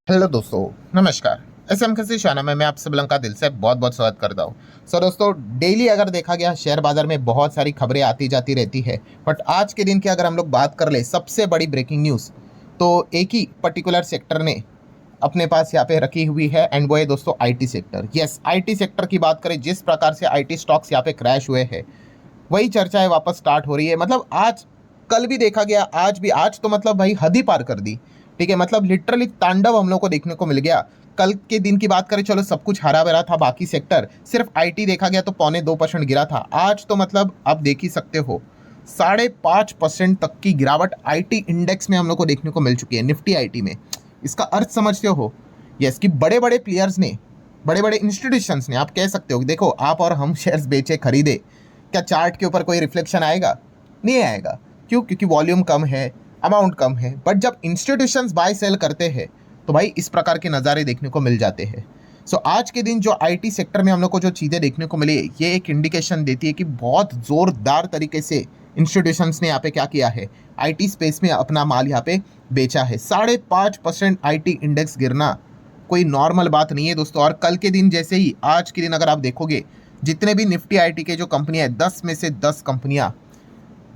Hello दोस्तों, नमस्कार। SM खसी शाना में मैं आप सब लोगों का दिल से बहुत बहुत स्वागत करता हूँ। सो दोस्तों, डेली अगर देखा गया शेयर बाजार में बहुत सारी खबरें आती जाती रहती है, बट आज के दिन की अगर हम लोग बात कर ले सबसे बड़ी ब्रेकिंग न्यूज़ तो एक ही पर्टिकुलर सेक्टर ने अपने पास यहाँ पे रखी हुई है, एंड वो है दोस्तों IT sector. Yes, IT sector की बात करें, जिस प्रकार से आईटी स्टॉक्स यहाँ पे क्रैश हुए हैं वही चर्चाएं वापस स्टार्ट हो रही है। मतलब आज कल भी देखा गया, आज भी, आज तो मतलब भाई हद ही पार कर दी। ठीक है, मतलब लिटरली तांडव हम लोग को देखने को मिल गया। कल के दिन की बात करें, चलो सब कुछ हरा भरा था, बाकी सेक्टर सिर्फ आईटी देखा गया तो 0.25% गिरा था। आज तो मतलब आप देख ही सकते हो 5.5% तक की गिरावट आईटी इंडेक्स में हम लोग को देखने को मिल चुकी है, निफ्टी आईटी में। इसका अर्थ समझते हो? यस, कि बड़े बड़े प्लेयर्स ने, बड़े बड़े इंस्टीट्यूशंस ने, आप कह सकते हो कि देखो आप और हम शेयर्स बेचे खरीदे, क्या चार्ट के ऊपर कोई रिफ्लेक्शन आएगा? नहीं आएगा। क्यों? क्योंकि वॉल्यूम कम है, अमाउंट कम है। बट जब इंस्टीट्यूशंस बाय सेल करते हैं तो भाई इस प्रकार के नज़ारे देखने को मिल जाते हैं। सो आज के दिन जो आईटी सेक्टर में हम लोग को जो चीज़ें देखने को मिली, ये एक इंडिकेशन देती है कि बहुत ज़ोरदार तरीके से इंस्टीट्यूशंस ने यहाँ पे क्या किया है, आईटी स्पेस में अपना माल यहाँ पे बेचा है। 5.5% आईटी इंडेक्स गिरना कोई नॉर्मल बात नहीं है दोस्तों। और कल के दिन जैसे ही आज के दिन अगर आप देखोगे, जितने भी निफ्टी आईटी के जो कंपनियां हैं, 10 में से 10 कंपनियां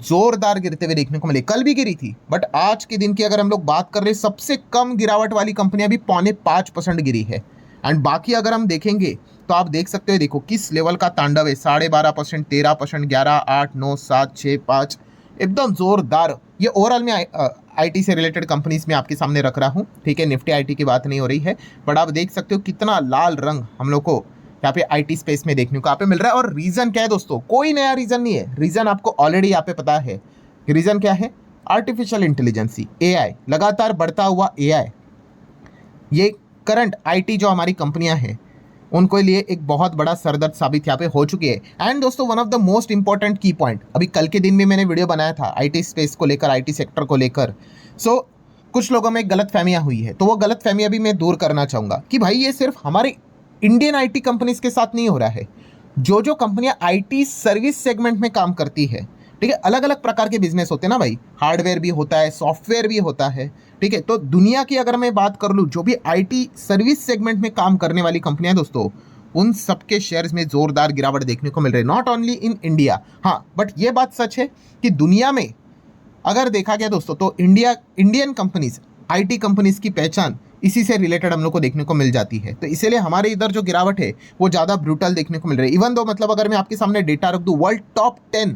जोरदार गिरते हुए देखने को मिले। कल भी गिरी थी, बट आज के दिन की अगर हम लोग बात कर रहे हैं, सबसे कम गिरावट वाली कंपनियां भी 0.5% गिरी है। एंड बाकी अगर हम देखेंगे तो आप देख सकते हो, देखो किस लेवल का तांडव है। 12.5%, 13%, 11, 8, 9, 7, 6, 5, एकदम जोरदार। ये ओवरऑल में आईटी से रिलेटेड कंपनीज में आपके सामने रख रहा हूँ। ठीक है, निफ्टी आईटी की बात नहीं हो रही है, बट आप देख सकते हो कितना लाल रंग हम लोग को यहाँ पे आईटी स्पेस में देखने को यहाँ पे मिल रहा है। और रीजन क्या है दोस्तों? कोई नया रीजन नहीं है, रीजन आपको ऑलरेडी यहाँ पे पता है। रीजन क्या है? आर्टिफिशियल इंटेलिजेंसी, एआई, लगातार बढ़ता हुआ एआई। ये करंट आईटी जो हमारी कंपनियां हैं उनको लिए एक बहुत बड़ा सरदर्द साबित यहाँ पे हो चुकी है। एंड दोस्तों, one of the most important की पॉइंट, अभी कल के दिन में मैंने वीडियो बनाया था आईटी स्पेस को लेकर, आईटी सेक्टर को लेकर। सो कुछ लोगों में गलत फहमियाँ हुई है, तो वो गलत फहमियाँ भी मैं दूर करना चाहूँगा कि भाई ये सिर्फ हमारे इंडियन आईटी कंपनीज के साथ नहीं हो रहा है। जो जो कंपनियां आईटी सर्विस सेगमेंट में काम करती है, ठीक है, अलग अलग प्रकार के बिजनेस होते हैं ना भाई, हार्डवेयर भी होता है, सॉफ्टवेयर भी होता है। ठीक है, तो दुनिया की अगर मैं बात कर लूँ, जो भी आईटी सर्विस सेगमेंट में काम करने वाली कंपनियां दोस्तों, उन सबके शेयर्स में जोरदार गिरावट देखने को मिल रही है। नॉट ओनली इन इंडिया, हाँ, बट ये बात सच है कि दुनिया में अगर देखा गया दोस्तों तो इंडियन कंपनीज, आईटी कंपनीज की पहचान इसी से रिलेटेड हम लोग को देखने को मिल जाती है। तो इसीलिए हमारे इधर जो गिरावट है वो ज़्यादा ब्रूटल देखने को मिल रही है। इवन दो, मतलब अगर मैं आपके सामने डेटा रख दूँ, वर्ल्ड टॉप 10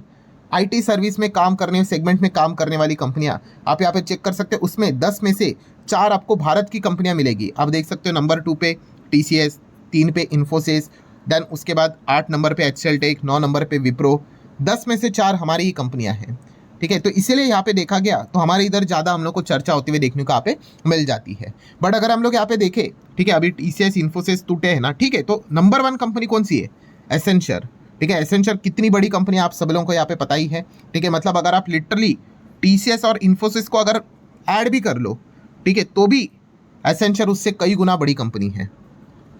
आईटी सर्विस में काम करने, सेगमेंट में काम करने वाली कंपनियां आप यहाँ पे चेक कर सकते हैं। उसमें 10 में से 4 आपको भारत की कंपनियां मिलेगी। आप देख सकते हो नंबर 2 पे टीसीएस, 3 पे इन्फोसिस, देन उसके बाद 8 नंबर पे एचसीएल टेक, 9 नंबर पे विप्रो। 10 में से 4 हमारी ही कंपनियां हैं। ठीक है, तो इसीलिए यहाँ पे देखा गया तो हमारे इधर ज़्यादा हम लोग को चर्चा होते हुए देखने को यहाँ पे मिल जाती है। बट अगर हम लोग यहाँ पे देखें, ठीक है, अभी टीसीएस, इन्फोसिस टूटे हैं ना, ठीक है, तो नंबर 1 कंपनी कौन सी है? एसेंचर। ठीक है, एसेंचर कितनी बड़ी कंपनी आप सब लोगों को यहाँ पे पता ही है। ठीक है, मतलब अगर आप लिटरली टीसीएस और इन्फोसिस को अगर ऐड भी कर लो, ठीक है, तो भी एसेंचर उससे कई गुना बड़ी कंपनी है।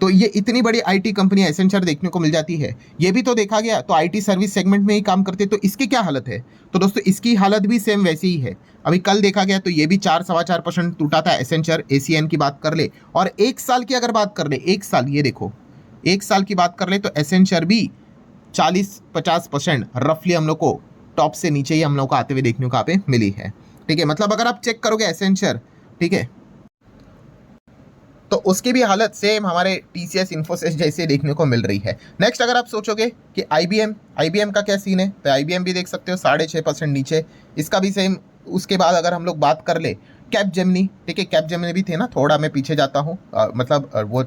तो ये इतनी बड़ी आईटी कंपनी एसेंचर देखने को मिल जाती है। ये भी तो देखा गया तो आईटी सर्विस सेगमेंट में ही काम करते, तो इसकी क्या हालत है? तो दोस्तों इसकी हालत भी सेम वैसी ही है। अभी कल देखा गया तो ये भी 4-4.25% टूटा था एसेंचर। एसीएन की बात कर ले और एक साल की अगर बात कर ले, एक साल, ये देखो, एक साल की बात कर ले तो एसेंचर भी 40-50% रफली हम लोग को टॉप से नीचे ही हम लोग को आते हुए देखने को यहाँ पे मिली है। ठीक है, मतलब अगर आप चेक करोगे एसेंचर, ठीक है, तो उसकी भी हालत सेम हमारे टीसीएस, इन्फोसिस जैसे देखने को मिल रही है। नेक्स्ट अगर आप सोचोगे कि आईबीएम का क्या सीन है, तो आईबीएम भी देख सकते हो 6.5% नीचे, इसका भी सेम। उसके बाद अगर हम लोग बात कर ले कैपजेमिनी, ठीक है, कैपजेमिनी भी थे ना, थोड़ा मैं पीछे जाता हूँ, मतलब वो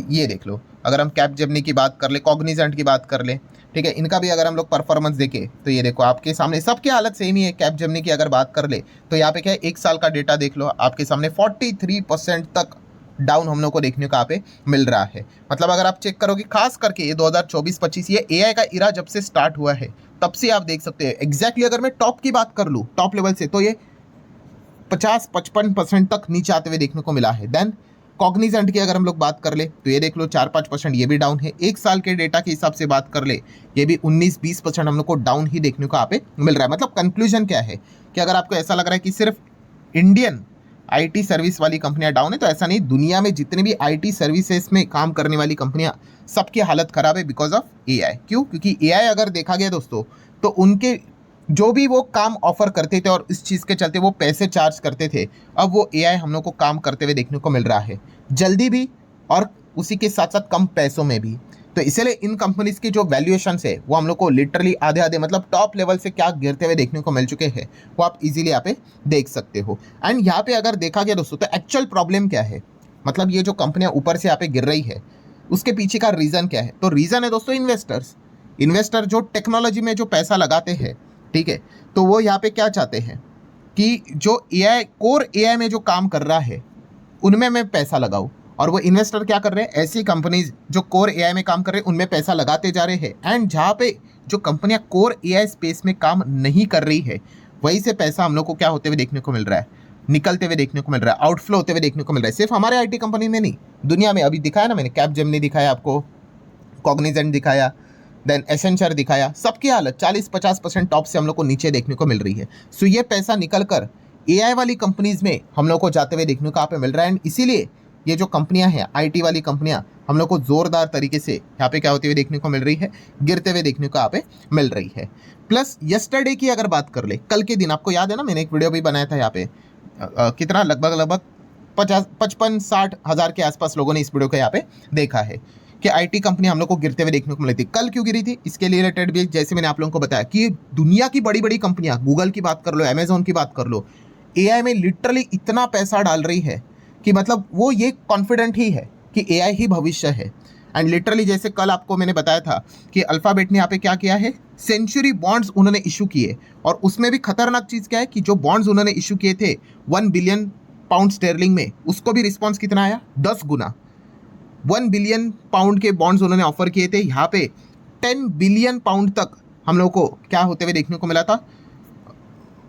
ये देख लो, अगर हम कैपजेमिनी की बात कर ले, कॉग्निजेंट की बात कर ले, ठीक है, इनका भी अगर हम लोग परफॉर्मेंस देखें तो ये देखो आपके सामने सबकी हालत सेम ही है। कैपजेमिनी की अगर बात कर ले तो यहाँ पे क्या है, एक साल का डेटा देख लो आपके सामने, 43% तक डाउन हम लोग को देखने को यहाँ पे मिल रहा है। मतलब अगर आप चेक करोगे, खास करके ये 2024-25 ये एआई का इरा जब से स्टार्ट हुआ है तब से आप देख सकते हैं एग्जैक्टली। अगर मैं टॉप की बात कर लूँ, टॉप लेवल से, तो ये 50-55% तक नीचे आते हुए देखने को मिला है। देन कॉग्निजेंट की अगर हम लोग बात कर ले तो ये देख लो 4-5% ये भी डाउन है। एक साल के डेटा के हिसाब से बात कर ले, ये भी 19-20% हम लोग को डाउन ही देखने को यहाँ पे मिल रहा है। मतलब कंक्लूजन क्या है कि अगर आपको ऐसा लग रहा है कि सिर्फ इंडियन आईटी सर्विस वाली कंपनियां डाउन है, तो ऐसा नहीं, दुनिया में जितने भी आईटी सर्विसेज में काम करने वाली कंपनियां सबकी हालत खराब है बिकॉज ऑफ एआई। क्यों? क्योंकि एआई अगर देखा गया दोस्तों तो उनके जो भी वो काम ऑफर करते थे और इस चीज़ के चलते वो पैसे चार्ज करते थे, अब वो एआई हम लोग को काम करते हुए देखने को मिल रहा है, जल्दी भी और उसी के साथ साथ कम पैसों में भी। तो इसीलिए इन कंपनीज की जो वैल्यूएशन है वो हम लोग को लिटरली आधे आधे मतलब टॉप लेवल से क्या गिरते हुए देखने को मिल चुके हैं, वो आप इजीली यहाँ पे देख सकते हो। एंड यहाँ पे अगर देखा गया दोस्तों तो एक्चुअल प्रॉब्लम क्या है, मतलब ये जो कंपनियां ऊपर से यहाँ पे गिर रही है उसके पीछे का रीज़न क्या है? तो रीज़न है दोस्तों इन्वेस्टर जो टेक्नोलॉजी में जो पैसा लगाते हैं, ठीक है, तो वो यहाँ पे क्या चाहते हैं कि जो एआई कोर एआई में जो काम कर रहा है उनमें मैं पैसा लगाऊं, और वो इन्वेस्टर क्या कर रहे हैं, ऐसी कंपनीज जो कोर एआई में काम कर रहे हैं उनमें पैसा लगाते जा रहे हैं। एंड जहाँ पे जो कंपनियां कोर एआई स्पेस में काम नहीं कर रही है वहीं से पैसा हम लोग को क्या होते हुए देखने को मिल रहा है, निकलते हुए देखने को मिल रहा है, आउटफ्लो होते हुए देखने को मिल रहा है। सिर्फ हमारे आईटी कंपनी में नहीं, दुनिया में अभी दिखाया ना मैंने, कैपजेमिनी दिखाया आपको, कॉग्निजेंट दिखाया, देन एसेंचर दिखाया, सबकी हालत 40-50% टॉप से हम लोग को नीचे देखने को मिल रही है। सो ये पैसा निकल कर एआई वाली कंपनीज में हम लोग को जाते हुए देखने को यहाँ पे मिल रहा है। एंड इसीलिए ये जो कंपनियां हैं आईटी वाली कंपनियां हम लोग को जोरदार तरीके से यहाँ पे क्या होते हुए देखने को मिल रही है, गिरते हुए देखने को यहाँ पे मिल रही है। प्लस यस्टरडे की अगर बात कर ले, कल के दिन आपको याद है ना, मैंने एक वीडियो भी बनाया था यहाँ पे, कितना लगभग 55-60 हज़ार के आसपास लोगों ने इस वीडियो को यहाँ पे देखा है कि आईटी कंपनी हम लोग को गिरते हुए देखने को मिली थी। कल क्यों गिरी थी इसके लिए रिलेटेड भी जैसे मैंने आप लोगों को बताया कि दुनिया की बड़ी बड़ी कंपनियां, गूगल की बात कर लो, अमेजोन की बात कर लो, एआई में लिटरली इतना पैसा डाल रही है कि मतलब वो ये कॉन्फिडेंट ही है कि एआई ही भविष्य है। एंड लिटरली जैसे कल आपको मैंने बताया था कि अल्फाबेट ने यहाँ पे क्या किया है, सेंचुरी बॉन्ड्स उन्होंने इशू किए, और उसमें भी खतरनाक चीज़ क्या है कि जो बॉन्ड्स उन्होंने इशू किए थे 1 बिलियन पाउंड स्टेरलिंग में, उसको भी रिस्पॉन्स कितना आया, 10 गुना। 1 बिलियन पाउंड के बॉन्ड्स उन्होंने ऑफर किए थे, यहाँ पे 10 बिलियन पाउंड तक हम लोग को क्या होते हुए देखने को मिला था,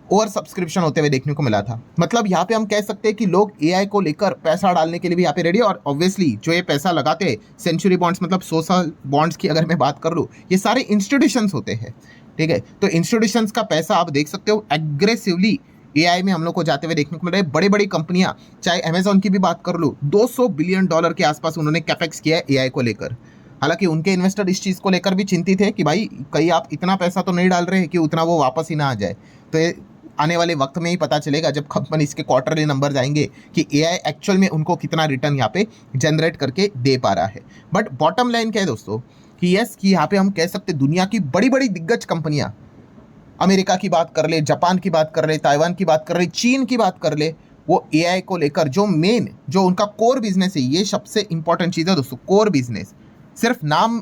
ओवर सब्सक्रिप्शन होते हुए देखने को मिला था। मतलब यहाँ पे हम कह सकते हैं कि लोग एआई को लेकर पैसा डालने के लिए भी यहाँ पे रेडी है। और ऑब्वियसली जो ये पैसा लगाते हैं सेंचुरी बॉन्ड्स, मतलब 100 साल बॉन्ड्स की अगर मैं बात कर लूँ, ये सारे इंस्टीट्यूशंस होते हैं, ठीक है। तो इंस्टीट्यूशंस का पैसा आप देख सकते हो एग्रेसिवली एआई में हम लोग को जाते हुए देखने को मिल रहा है। बड़ी बड़ी कंपनियां, चाहे अमेजोन की भी बात कर लूँ, $200 बिलियन के आसपास उन्होंने कैपेक्स किया है एआई को लेकर। हालांकि उनके इन्वेस्टर इस चीज़ को लेकर भी चिंतित है कि भाई कहीं आप इतना पैसा तो नहीं डाल रहे हैं कि उतना वो वापस ही ना आ जाए। तो ये आने वाले वक्त में ही पता चलेगा जब कंपनी इसके क्वार्टरली नंबर आएंगे कि एआई एक्चुअल में उनको कितना रिटर्न यहाँ पे जनरेट करके दे पा रहा है। बट बॉटम लाइन क्या है दोस्तों कि यस, कि यहाँ पे हम कह सकते दुनिया की बड़ी बड़ी दिग्गज कंपनियां, अमेरिका की बात कर ले, जापान की बात कर ले, ताइवान की बात कर ले, चीन की बात कर ले, वो एआई को लेकर जो मेन जो उनका कोर बिजनेस है, ये सबसे इंपॉर्टेंट चीज़ है दोस्तों, कोर बिजनेस। सिर्फ नाम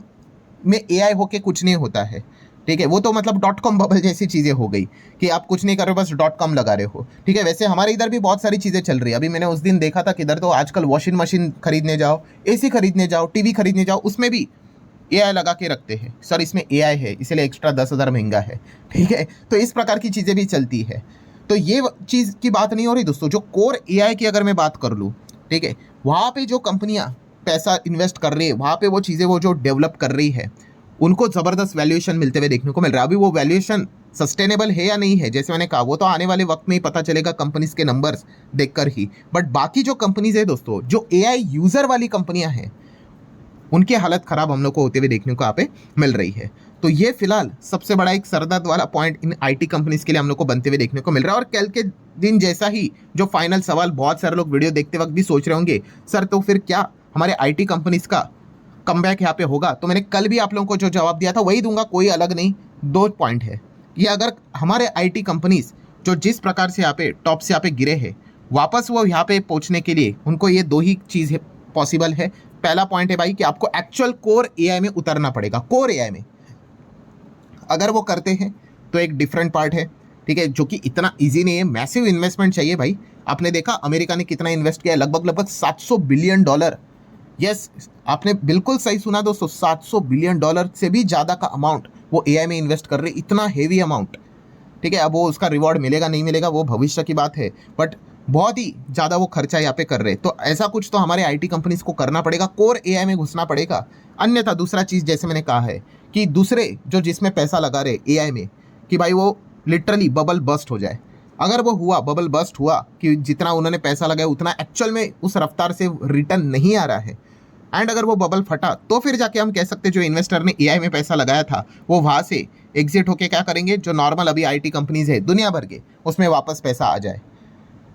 में एआई होके कुछ नहीं होता है, ठीक है। वो तो मतलब .com बबल जैसी चीज़ें हो गई कि आप कुछ नहीं कर रहे हो, बस .com लगा रहे हो, ठीक है। वैसे हमारे इधर भी बहुत सारी चीज़ें चल रही है। अभी मैंने उस दिन देखा था कि इधर तो आजकल वॉशिंग मशीन खरीदने जाओ, एसी खरीदने जाओ, टीवी खरीदने जाओ, उसमें भी एआई लगा के रखते हैं। सर इसमें एआई है इसलिए एक्स्ट्रा 10,000 महंगा है, ठीक है। तो इस प्रकार की चीज़ें भी चलती है। तो ये चीज़ की बात नहीं हो रही दोस्तों। जो कोर एआई की अगर मैं बात कर लूँ, ठीक है, वहाँ पे जो कंपनियाँ पैसा इन्वेस्ट कर रही है, वहाँ पे वो चीज़ें वो जो डेवलप कर रही है, उनको ज़बरदस्त वैल्यूएशन मिलते हुए देखने को मिल रहा है। अभी वो वैल्यूएशन सस्टेनेबल है या नहीं है, जैसे मैंने कहा, वो तो आने वाले वक्त में ही पता चलेगा कंपनीज के नंबर्स देखकर ही। बट बाकी जो कंपनीज है दोस्तों, जो एआई यूज़र वाली कंपनियां हैं, उनकी हालत ख़राब हम लोग को होते हुए देखने को यहाँ पे मिल रही है। तो ये फिलहाल सबसे बड़ा एक सरदर्द वाला पॉइंट इन आईटी कंपनीज के लिए हम लोग को बनते हुए देखने को मिल रहा है। और कल के दिन जैसा ही जो फाइनल सवाल बहुत सारे लोग वीडियो देखते वक्त भी सोच रहे होंगे, सर तो फिर क्या हमारे आईटी कंपनीज का कमबैक यहाँ पे होगा? तो मैंने कल भी आप लोगों को जो जवाब दिया था वही दूंगा, कोई अलग नहीं। 2 पॉइंट है कि अगर हमारे आईटी कंपनीज जो जिस प्रकार से यहाँ पे टॉप से यहाँ पे गिरे हैं, वापस वो यहाँ पे पहुँचने के लिए उनको ये 2 ही चीज़ पॉसिबल है। पहला पॉइंट है भाई कि आपको एक्चुअल कोर एआई में उतरना पड़ेगा। कोर एआई में अगर वो करते हैं तो एक डिफरेंट पार्ट है, ठीक है, जो कि इतना इजी नहीं है, मैसिव इन्वेस्टमेंट चाहिए भाई। आपने देखा अमेरिका ने कितना इन्वेस्ट किया है, लगभग $700 बिलियन। यस, आपने बिल्कुल सही सुना दोस्तों, $700 बिलियन से भी ज़्यादा का अमाउंट वो एआई में इन्वेस्ट कर रहे, इतना हेवी अमाउंट, ठीक है। अब वो उसका रिवॉर्ड मिलेगा नहीं मिलेगा वो भविष्य की बात है, बट बहुत ही ज़्यादा वो खर्चा यहाँ पे कर रहे। तो ऐसा कुछ तो हमारे आईटी कंपनीज को करना पड़ेगा, कोर एआई में घुसना पड़ेगा। अन्यथा दूसरा चीज़ जैसे मैंने कहा है कि दूसरे जो जिसमें पैसा लगा रहे एआई में, कि भाई वो लिटरली बबल बस्ट हो जाए, अगर वो हुआ, बबल बस्ट हुआ कि जितना उन्होंने पैसा लगाया उतना एक्चुअल में उस रफ्तार से रिटर्न नहीं आ रहा है, एंड अगर वो बबल फटा, तो फिर जाके हम कह सकते हैं जो इन्वेस्टर ने एआई में पैसा लगाया था वो वहां से एग्जिट होके क्या करेंगे, जो नॉर्मल अभी आईटी कंपनीज है दुनिया भर के, उसमें वापस पैसा आ जाए।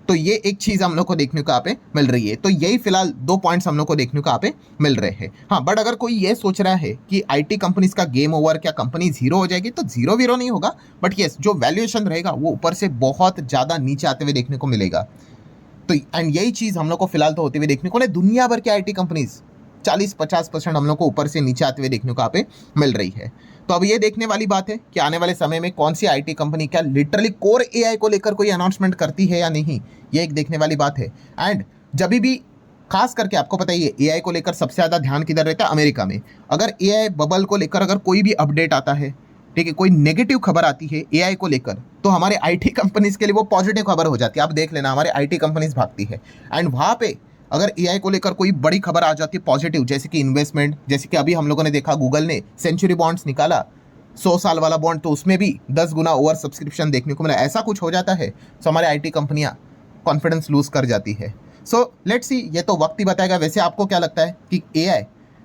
तो ये एक चीज हम लोग को देखने को यहाँ पे मिल रही है। तो यही फिलहाल 2 पॉइंट्स हम लोग को देखने को यहाँ पे मिल रहे हैं। हाँ, बट अगर कोई ये सोच रहा है कि आईटी कंपनीज का गेम ओवर, क्या कंपनी जीरो हो जाएगी, तो जीरो वीरो नहीं होगा, बट यस जो वैल्यूएशन रहेगा वो ऊपर से बहुत ज्यादा नीचे आते हुए देखने को मिलेगा। तो एंड यही चीज हम लोग को फिलहाल तो होते हुए देखने को नहीं, दुनिया भर के आईटी कंपनीज 40-50% हम लोग को ऊपर से नीचे आते हुए देखने को यहाँ पे मिल रही है। तो अब ये देखने वाली बात है कि आने वाले समय में कौन सी आईटी कंपनी क्या लिटरली कोर एआई को लेकर कोई अनाउंसमेंट करती है या नहीं, ये एक देखने वाली बात है। एंड जब भी खास करके आपको पता ही है एआई को लेकर सबसे ज़्यादा ध्यान किधर रहता है, अमेरिका में। अगर एआई बबल को लेकर अगर कोई भी अपडेट आता है, ठीक है, कोई नेगेटिव खबर आती है एआई को लेकर, तो हमारे आईटी कंपनीज के लिए वो पॉजिटिव खबर हो जाती है। आप देख लेना, हमारे आईटी कंपनीज भागती है। एंड वहाँ पे अगर एआई को लेकर कोई बड़ी खबर आ जाती है पॉजिटिव, जैसे कि इन्वेस्टमेंट, जैसे कि अभी हम लोगों ने देखा गूगल ने सेंचुरी बॉन्ड्स निकाला, 100 साल वाला बॉन्ड, तो उसमें भी 10 गुना ओवर सब्सक्रिप्शन देखने को मिला। ऐसा कुछ हो जाता है तो हमारे आईटी कंपनियां कॉन्फिडेंस लूज कर जाती है। सो लेट्स सी, ये तो वक्त ही बताएगा। वैसे आपको क्या लगता है कि एआई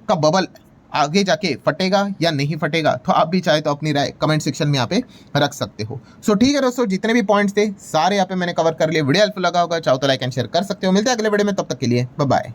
का बबल आगे जाके फटेगा या नहीं फटेगा? तो आप भी चाहे तो अपनी राय कमेंट सेक्शन में यहाँ पे रख सकते हो। सो ठीक है दोस्तों, जितने भी पॉइंट्स थे सारे यहाँ पे मैंने कवर कर लिए। वीडियो हेल्पफुल लगा होगा, चाहो तो लाइक एंड शेयर कर सकते हो। मिलते हैं अगले वीडियो में, तब तक के लिए बाय बाय।